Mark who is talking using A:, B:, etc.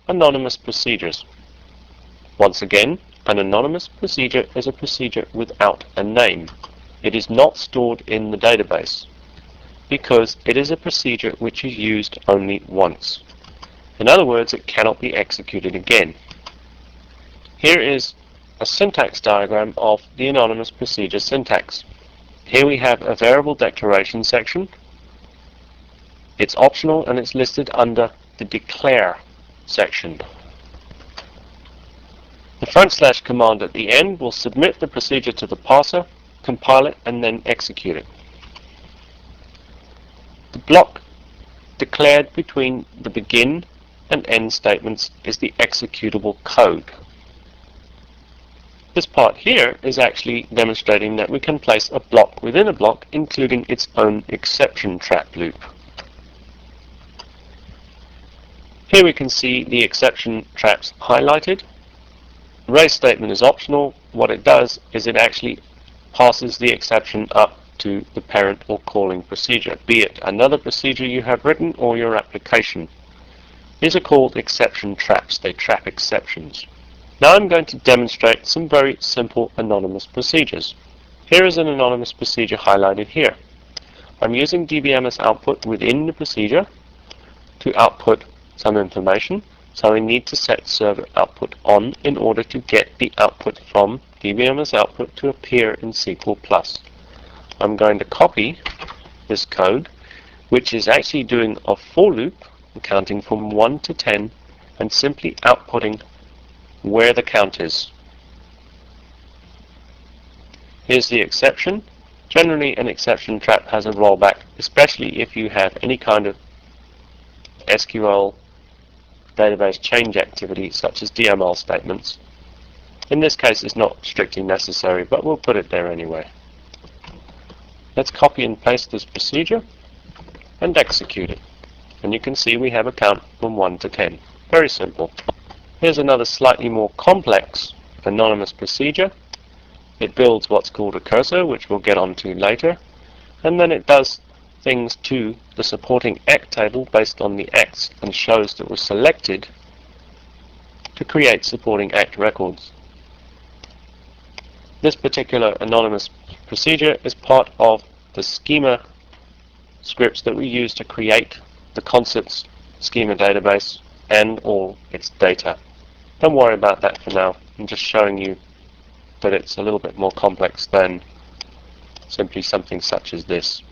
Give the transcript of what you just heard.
A: Anonymous procedures. Once again, an anonymous procedure is a procedure without a name. It is not stored in the database because it is a procedure which is used only once. In other words, it cannot be executed again. Here is a syntax diagram of the anonymous procedure syntax. Here we have a variable declaration section. It's optional and it's listed under the declare section. The / command at the end will submit the procedure to the parser, compile it, and then execute it. The block declared between the begin and end statements is the executable code. This part here is actually demonstrating that we can place a block within a block, including its own exception trap loop. Here we can see the exception traps highlighted. The raise statement is optional. What it does is it actually passes the exception up to the parent or calling procedure, be it another procedure you have written or your application. These are called exception traps. They trap exceptions. Now I'm going to demonstrate some very simple anonymous procedures. Here is an anonymous procedure highlighted here. I'm using dbms output within the procedure to output some information, so I need to set server output on in order to get the output from dbms output to appear in SQL+. I'm going to copy this code, which is actually doing a for loop, counting from 1 to 10, and simply outputting where the count is. Here's the exception. Generally, an exception trap has a rollback, especially if you have any kind of SQL database change activity such as DML statements. In this case it's not strictly necessary, but we'll put it there anyway. Let's copy and paste this procedure and execute it. And you can see we have a count from 1 to 10. Very simple. Here's another slightly more complex anonymous procedure. It builds what's called a cursor, which we'll get onto later, and then it does things to the supporting ACT table based on the ACTs and shows that was selected to create supporting ACT records. This particular anonymous procedure is part of the schema scripts that we use to create the concepts schema database and all its data. Don't worry about that for now. I'm just showing you that it's a little bit more complex than simply something such as this.